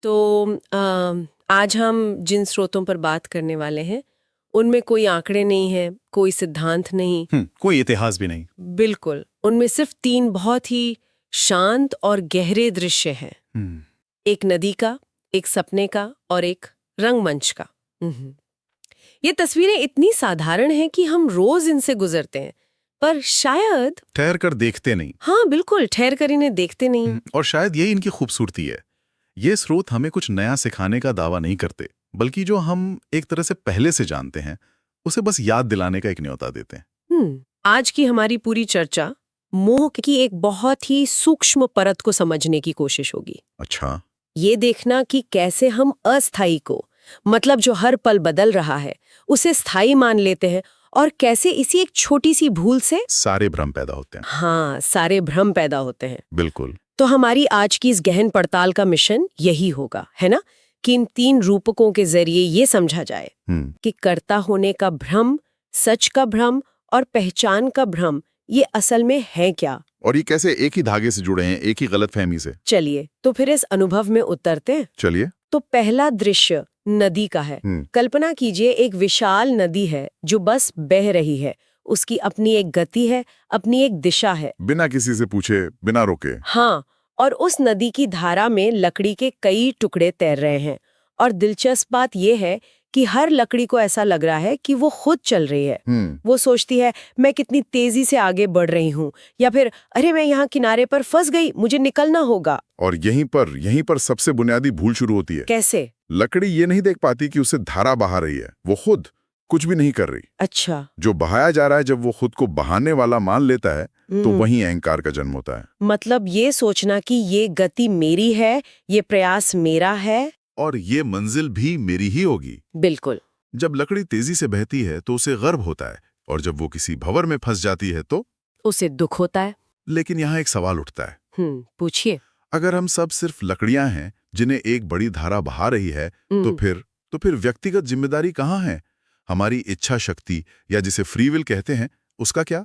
तो आज हम जिन स्रोतों पर बात करने वाले हैं उनमें कोई आंकड़े नहीं है, कोई सिद्धांत नहीं। कोई इतिहास भी नहीं। बिल्कुल, उनमें सिर्फ 3 बहुत ही शांत और गहरे दृश्य हैं। एक नदी का, एक सपने का और एक रंगमंच का। ये तस्वीरें इतनी साधारण हैं कि हम रोज इनसे गुजरते हैं, पर शायद ठहर कर देखते नहीं। हाँ बिल्कुल, ठहर कर इन्हें देखते नहीं। और शायद यही इनकी खूबसूरती है। ये स्रोत हमें कुछ नया सिखाने का दावा नहीं करते, बल्कि जो हम एक तरह से पहले से जानते हैं उसे बस याद दिलाने का एक न्योता देते हैं। आज की हमारी पूरी चर्चा मोह की एक बहुत ही सूक्ष्म परत को समझने की कोशिश होगी। अच्छा। ये देखना कि कैसे हम अस्थायी को, मतलब जो हर पल बदल रहा है, उसे स्थायी मान लेते हैं और कैसे इसी एक छोटी सी भूल से सारे भ्रम पैदा होते हैं। हाँ, सारे भ्रम पैदा होते हैं। बिल्कुल। तो हमारी आज की इस गहन पड़ताल का मिशन यही होगा, है ना, कि इन 3 रूपकों के जरिए ये समझा जाए कि कर्ता होने का भ्रम, सच का भ्रम और पहचान का भ्रम ये असल में है क्या, और ये कैसे एक ही धागे से जुड़े हैं, एक ही गलतफहमी से। चलिए तो फिर इस अनुभव में उतरते हैं। चलिए। तो पहला दृश्य नदी का है। कल्पना कीजिए, एक विशाल नदी है जो बस बह रही है। उसकी अपनी एक गति है, अपनी एक दिशा है, बिना किसी से पूछे, बिना रोके। हाँ, और उस नदी की धारा में लकड़ी के कई टुकड़े तैर रहे हैं। और दिलचस्प बात यह है कि हर लकड़ी को ऐसा लग रहा है कि वो खुद चल रही है। वो सोचती है, मैं कितनी तेजी से आगे बढ़ रही हूँ, या फिर अरे मैं यहाँ किनारे पर फंस गई, मुझे निकलना होगा। और यहीं पर सबसे बुनियादी भूल शुरू होती है। कैसे? लकड़ी ये नहीं देख पाती कि उसे धारा बहा रही है, वो खुद कुछ भी नहीं कर रही। अच्छा। जो बहाया जा रहा है, जब वो खुद को बहाने वाला मान लेता है तो वहीं अहंकार का जन्म होता है। मतलब ये सोचना कि ये गति मेरी है, ये प्रयास मेरा है और ये मंजिल भी मेरी ही होगी। बिल्कुल। जब लकड़ी तेजी से बहती है तो उसे गर्व होता है, और जब वो किसी भंवर में फंस जाती है तो उसे दुख होता है। लेकिन यहाँ एक सवाल उठता है। पूछिए। अगर हम सब सिर्फ लकड़ियां हैं जिन्हें एक बड़ी धारा बहा रही है, तो फिर व्यक्तिगत जिम्मेदारी कहाँ है? हमारी इच्छा शक्ति, या जिसे फ्री विल कहते हैं, उसका क्या?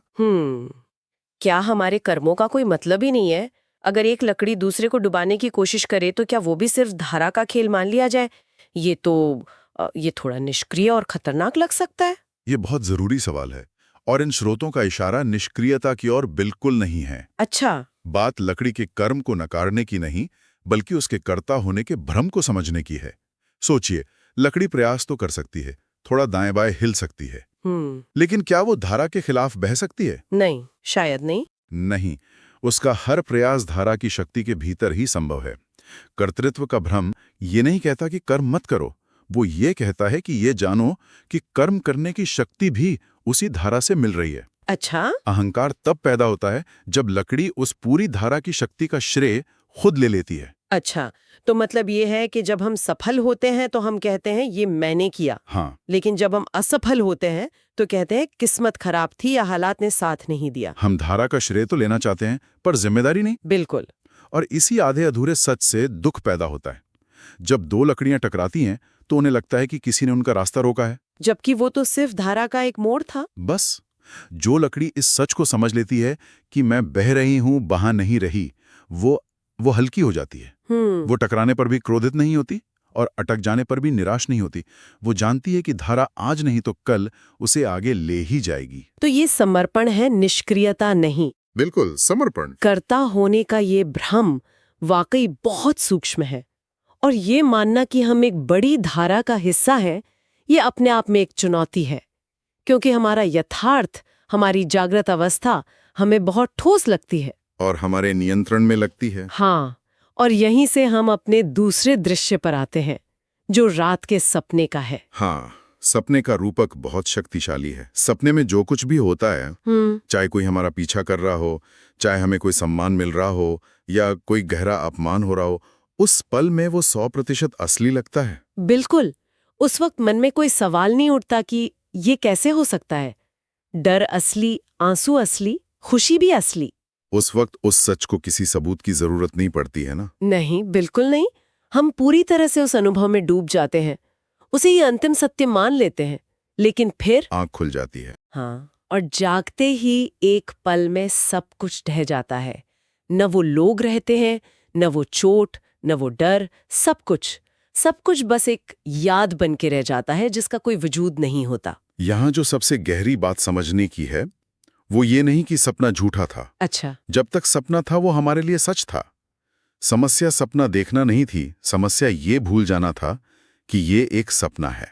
क्या हमारे कर्मों का कोई मतलब ही नहीं है? अगर एक लकड़ी दूसरे को डुबाने की कोशिश करे तो क्या वो भी सिर्फ धारा का खेल मान लिया जाए? ये थोड़ा निष्क्रिय और खतरनाक लग सकता है। ये बहुत जरूरी सवाल है, और इन स्रोतों का इशारा निष्क्रियता की ओर बिल्कुल नहीं है। अच्छा। बात लकड़ी के कर्म को नकारने की नहीं, बल्कि उसके कर्ता होने के भ्रम को समझने की है। सोचिए, लकड़ी प्रयास तो कर सकती है, थोड़ा दाएं बाएं हिल सकती है, लेकिन क्या वो धारा के खिलाफ बह सकती है? नहीं, शायद नहीं। नहीं, उसका हर प्रयास धारा की शक्ति के भीतर ही संभव है। कर्तृत्व का भ्रम ये नहीं कहता कि कर्म मत करो, वो ये कहता है कि ये जानो कि कर्म करने की शक्ति भी उसी धारा से मिल रही है। अच्छा। अहंकार तब पैदा होता है जब लकड़ी उस पूरी धारा की शक्ति का श्रेय खुद ले लेती है। अच्छा, तो मतलब ये है कि जब हम सफल होते हैं तो हम कहते हैं ये मैंने किया। हाँ। लेकिन जब हम असफल होते हैं तो कहते हैं किस्मत खराब थी या हालात ने साथ नहीं दिया। हम धारा का श्रेय तो लेना चाहते हैं, पर जिम्मेदारी नहीं। बिल्कुल। और इसी आधे अधूरे सच से दुख पैदा होता है। जब 2 लकड़ियां टकराती हैं तो उन्हें लगता है कि किसी ने उनका रास्ता रोका है, जबकि वो तो सिर्फ धारा का एक मोड़ था। बस जो लकड़ी इस सच को समझ लेती है कि मैं बह रही हूं, बहा नहीं रही, वो हल्की हो जाती है। वो टकराने पर भी क्रोधित नहीं होती और अटक जाने पर भी निराश नहीं होती। वो जानती है कि धारा आज नहीं तो कल उसे आगे ले ही जाएगी। तो ये समर्पण है, निष्क्रियता नहीं। बिल्कुल, समर्पण। कर्ता होने का ये भ्रम वाकई बहुत सूक्ष्म है, और ये मानना कि हम एक बड़ी धारा का हिस्सा हैं, ये अपने आप में एक चुनौती है, क्योंकि हमारा यथार्थ, हमारी जागृत अवस्था हमें बहुत ठोस लगती है और हमारे नियंत्रण में लगती है। हाँ, और यहीं से हम अपने दूसरे दृश्य पर आते हैं, जो रात के सपने का है। हाँ, सपने का रूपक बहुत शक्तिशाली है। सपने में जो कुछ भी होता है, चाहे कोई हमारा पीछा कर रहा हो, चाहे हमें कोई सम्मान मिल रहा हो, या कोई गहरा अपमान हो रहा हो, उस पल में वो 100% असली लगता है। बिल्कुल। उस वक्त मन में कोई सवाल नहीं उठता कि ये कैसे हो सकता है। डर असली, आंसू असली, खुशी भी असली। उस वक्त उस सच को किसी सबूत की जरूरत नहीं पड़ती है ना? नहीं, बिल्कुल नहीं। हम पूरी तरह से उस अनुभव में डूब जाते हैं, उसे ये अंतिम सत्य मान लेते हैं, लेकिन फिर आंख खुल जाती है। हाँ, और जागते ही एक पल में सब कुछ ढह जाता है। न वो लोग रहते हैं, न वो चोट, न वो डर, सब कुछ बस एक याद बन के रह जाता है जिसका कोई वजूद नहीं होता। यहाँ जो सबसे गहरी बात समझने की है वो ये नहीं कि सपना झूठा था। अच्छा। जब तक सपना था वो हमारे लिए सच था। समस्या सपना देखना नहीं थी, समस्या ये भूल जाना था कि ये एक सपना है।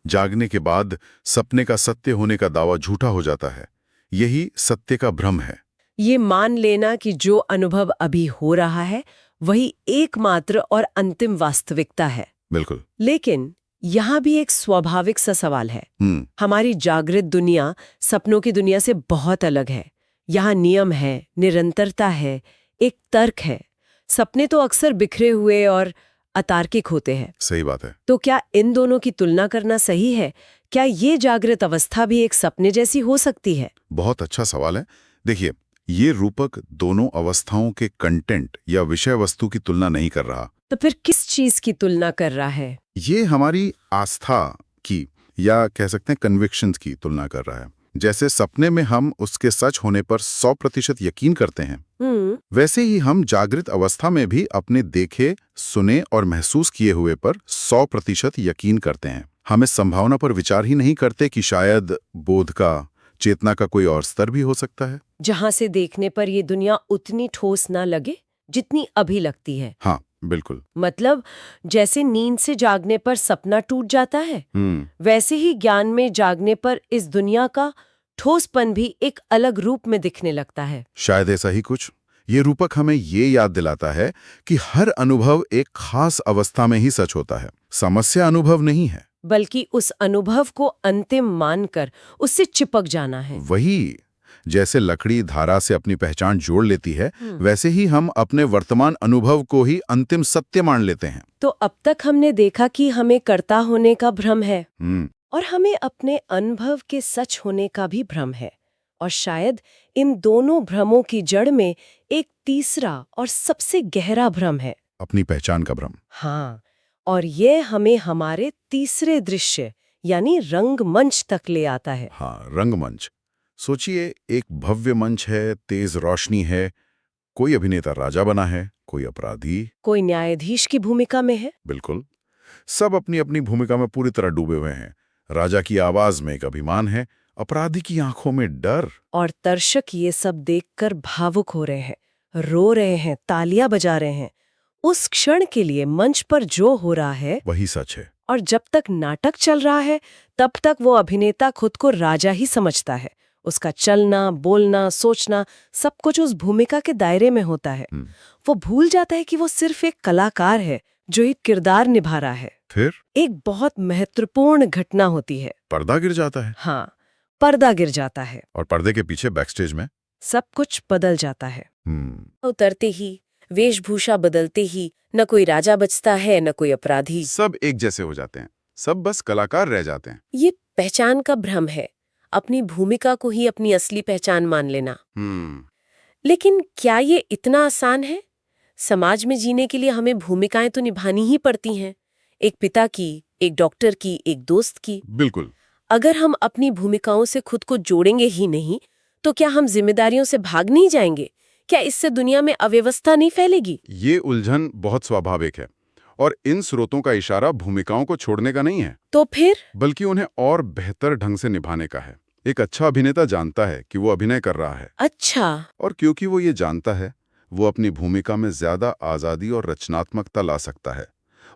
जागने के बाद सपने का सत्य होने का दावा झूठा हो जाता है। यही सत्य का भ्रम है। ये मान लेना कि जो अनुभव अभी हो रहा है वही एकमात्र और अंतिम वास्तविकता है। बिल्कुल। लेकिन यहाँ भी एक स्वाभाविक सा सवाल है। हमारी जागृत दुनिया सपनों की दुनिया से बहुत अलग है। यहाँ नियम है, निरंतरता है, एक तर्क है। सपने तो अक्सर बिखरे हुए और अतार्किक होते हैं। सही बात है। तो क्या इन दोनों की तुलना करना सही है? क्या ये जागृत अवस्था भी एक सपने जैसी हो सकती है? बहुत अच्छा सवाल है। देखिए, ये रूपक दोनों अवस्थाओं के कंटेंट या विषय वस्तु की तुलना नहीं कर रहा। तो फिर किस चीज की तुलना कर रहा है? ये हमारी आस्था की या कह सकते हैं कन्विक्शंस की तुलना कर रहा है। जैसे सपने में हम उसके सच होने पर 100% यकीन करते हैं, वैसे ही हम जागृत अवस्था में भी अपने देखे, सुने और महसूस किए हुए पर 100% यकीन करते हैं। हम इस संभावना पर विचार ही नहीं करते कि शायद बोध का, चेतना का कोई और स्तर भी हो सकता है, जहां से देखने पर ये दुनिया उतनी ठोस ना लगे जितनी अभी लगती है। हाँ, बिल्कुल। मतलब जैसे नींद से जागने पर सपना टूट जाता है, वैसे ही ज्ञान में जागने पर इस दुनिया का ठोसपन भी एक अलग रूप में दिखने लगता है। शायद ऐसा ही कुछ। ये रूपक हमें ये याद दिलाता है कि हर अनुभव एक खास अवस्था में ही सच होता है। समस्या अनुभव नहीं है, बल्कि उस अनुभव को अंतिम मानकर उससे चिपक जाना है। वही, जैसे लकड़ी धारा से अपनी पहचान जोड़ लेती है, वैसे ही हम अपने वर्तमान अनुभव को ही अंतिम सत्य मान लेते हैं। तो अब तक हमने देखा कि हमें कर्ता होने का भ्रम है और हमें अपने अनुभव के सच होने का भी भ्रम है। और शायद इन दोनों भ्रमों की जड़ में एक तीसरा और सबसे गहरा भ्रम है, अपनी पहचान का भ्रम। हाँ, और ये हमें हमारे तीसरे दृश्य यानी रंगमंच तक ले आता है। हाँ, रंगमंच। सोचिए, एक भव्य मंच है, तेज रोशनी है, कोई अभिनेता राजा बना है, कोई अपराधी, कोई न्यायाधीश की भूमिका में है। बिल्कुल, सब अपनी अपनी भूमिका में पूरी तरह डूबे हुए हैं। राजा की आवाज में एक अभिमान है, अपराधी की आंखों में डर। और दर्शक ये सब देखकर भावुक हो रहे हैं, रो रहे हैं, तालियां बजा रहे हैं। उस क्षण के लिए मंच पर जो हो रहा है वही सच है। और जब तक नाटक चल रहा है तब तक वो अभिनेता खुद को राजा ही समझता है। उसका चलना, बोलना, सोचना सब कुछ उस भूमिका के दायरे में होता है। वो भूल जाता है कि वो सिर्फ एक कलाकार है जो एक किरदार निभा रहा है। फिर एक बहुत महत्वपूर्ण घटना होती है। पर्दा गिर जाता है। हाँ, पर्दा गिर जाता है और पर्दे के पीछे बैकस्टेज में सब कुछ बदल जाता है। उतरते ही, वेशभूषा बदलते ही न कोई राजा बचता है न कोई अपराधी। सब एक जैसे हो जाते हैं, सब बस कलाकार रह जाते हैं। ये पहचान का भ्रम है, अपनी भूमिका को ही अपनी असली पहचान मान लेना। लेकिन क्या ये इतना आसान है? समाज में जीने के लिए हमें भूमिकाएं तो निभानी ही पड़ती हैं, एक पिता की, एक डॉक्टर की, एक दोस्त की। बिल्कुल। अगर हम अपनी भूमिकाओं से खुद को जोड़ेंगे ही नहीं तो क्या हम जिम्मेदारियों से भाग नहीं जाएंगे? क्या इससे दुनिया में अव्यवस्था नहीं फैलेगी? ये उलझन बहुत स्वाभाविक है और इन स्रोतों का इशारा भूमिकाओं को छोड़ने का नहीं है, तो फिर बल्कि उन्हें और बेहतर ढंग से निभाने का है। एक अच्छा अभिनेता जानता है कि वो अभिनय कर रहा है। अच्छा। और क्योंकि वो ये जानता है, वो अपनी भूमिका में ज्यादा आजादी और रचनात्मकता ला सकता है।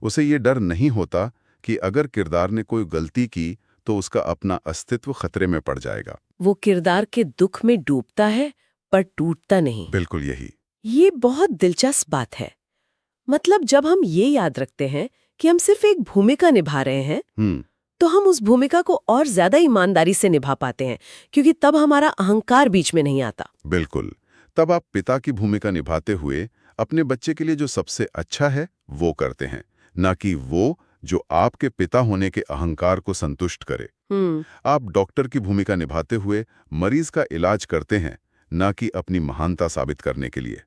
उसे ये डर नहीं होता कि अगर किरदार ने कोई गलती की तो उसका अपना अस्तित्व खतरे में पड़ जाएगा। वो किरदार के दुख में डूबता है पर टूटता नहीं। बिल्कुल यही। ये बहुत दिलचस्प बात है। मतलब जब हम ये याद रखते हैं कि हम सिर्फ एक भूमिका निभा रहे हैं, तो हम उस भूमिका को और ज्यादा ईमानदारी से निभा पाते हैं, क्योंकि तब हमारा अहंकार बीच में नहीं आता। बिल्कुल। तब आप पिता की भूमिका निभाते हुए अपने बच्चे के लिए जो सबसे अच्छा है वो करते हैं, ना कि वो जो आपके पिता होने के अहंकार को संतुष्ट करे। आप डॉक्टर की भूमिका निभाते हुए मरीज का इलाज करते हैं, ना कि अपनी महानता साबित करने के लिए।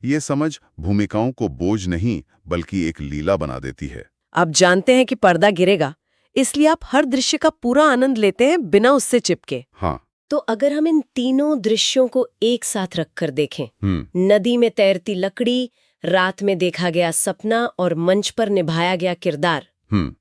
ये समझ भूमिकाओं को बोझ नहीं बल्कि एक लीला बना देती है। आप जानते हैं कि पर्दा गिरेगा, इसलिए आप हर दृश्य का पूरा आनंद लेते हैं बिना उससे चिपके। हाँ। तो अगर हम इन तीनों दृश्यों को एक साथ रखकर देखें, नदी में तैरती लकड़ी, रात में देखा गया सपना और मंच पर निभाया गया किरदार,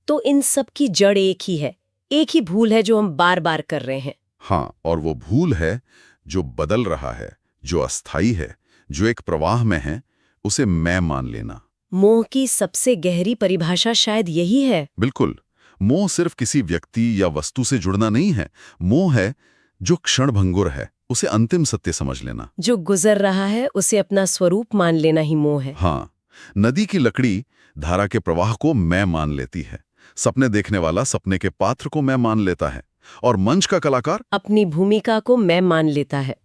तो इन सब की जड़ एक ही है, एक ही भूल है जो हम बार बार कर रहे हैं। हाँ, और वो भूल है जो बदल रहा है, जो अस्थाई है, जो एक प्रवाह में है, उसे मैं मान लेना। मोह की सबसे गहरी परिभाषा शायद यही है। बिल्कुल। मोह सिर्फ किसी व्यक्ति या वस्तु से जुड़ना नहीं है। मोह है जो क्षणभंगुर है, उसे अंतिम सत्य समझ लेना। जो गुजर रहा है उसे अपना स्वरूप मान लेना ही मोह है। हाँ, नदी की लकड़ी धारा के प्रवाह को मैं मान लेती है, सपने देखने वाला सपने के पात्र को मैं मान लेता है, और मंच का कलाकार अपनी भूमिका को मैं मान लेता है।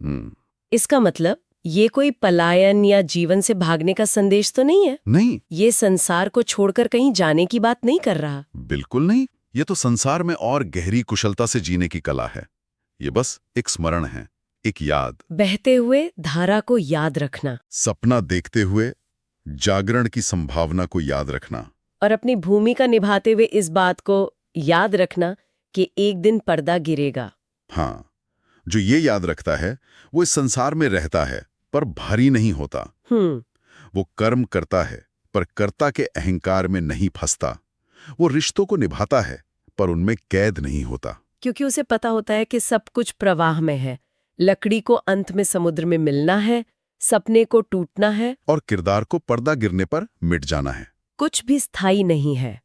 इसका मतलब ये कोई पलायन या जीवन से भागने का संदेश तो नहीं है। नहीं, ये संसार को छोड़कर कहीं जाने की बात नहीं कर रहा। बिल्कुल नहीं। ये तो संसार में और गहरी कुशलता से जीने की कला है। ये बस एक स्मरण है, एक याद। बहते हुए धारा को याद रखना, सपना देखते हुए जागरण की संभावना को याद रखना, और अपनी भूमिका निभाते हुए इस बात को याद रखना कि एक दिन पर्दा गिरेगा। हाँ, जो ये याद रखता है वो इस संसार में रहता है पर भारी नहीं होता। वो कर्म करता है पर कर्ता के अहंकार में नहीं फंसता। वो रिश्तों को निभाता है पर उनमें कैद नहीं होता, क्योंकि उसे पता होता है कि सब कुछ प्रवाह में है। लकड़ी को अंत में समुद्र में मिलना है, सपने को टूटना है, और किरदार को पर्दा गिरने पर मिट जाना है। कुछ भी स्थायी नहीं है,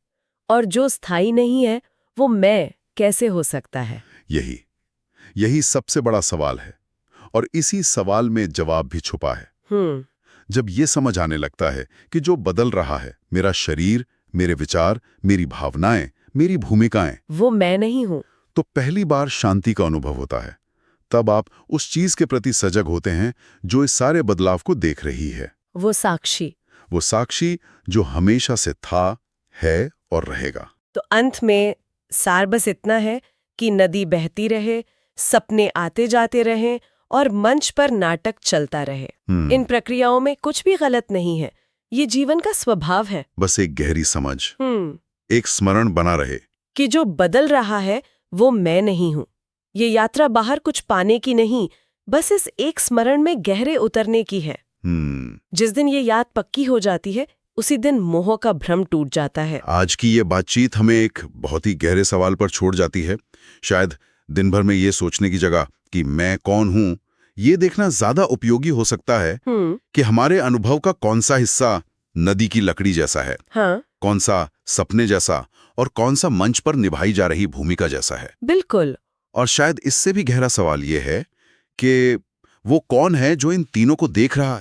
और जो स्थायी नहीं है वो मैं कैसे हो सकता है? यही सबसे बड़ा सवाल है, और इसी सवाल में जवाब भी छुपा है। जब ये समझ आने लगता है कि जो बदल रहा है मेरा शरीर, मेरे विचार, मेरी भावनाएं, मेरी भूमिकाएं, वो मैं नहीं हूं, तो पहली बार शांति का अनुभव होता है। तब आप उस चीज के प्रति सजग होते हैं जो इस सारे बदलाव को देख रही है। वो साक्षी जो हमेशा से था, है और रहेगा। तो अंत में सार बस इतना है कि नदी बहती रहे, सपने आते जाते रहें, और मंच पर नाटक चलता रहे। इन प्रक्रियाओं में कुछ भी गलत नहीं है। ये जीवन का स्वभाव है। बस एक गहरी समझ, एक स्मरण बना रहे कि जो बदल रहा है वो मैं नहीं हूं। ये यात्रा बाहर कुछ पाने की नहीं, बस इस एक स्मरण में गहरे उतरने की है। जिस दिन ये याद पक्की हो जाती है, उसी दिन मोह का भ्रम टूट जाता है। आज की ये बातचीत हमें एक बहुत ही गहरे सवाल पर छोड़ जाती है। शायद दिन भर में ये सोचने की जगह कि मैं कौन हूं, ये देखना ज्यादा उपयोगी हो सकता है कि हमारे अनुभव का कौन सा हिस्सा नदी की लकड़ी जैसा है, कौन सा सपने जैसा, और कौन सा मंच पर निभाई जा रही भूमिका जैसा है। बिल्कुल। और शायद इससे भी गहरा सवाल ये है कि वो कौन है जो इन तीनों को देख रहा है।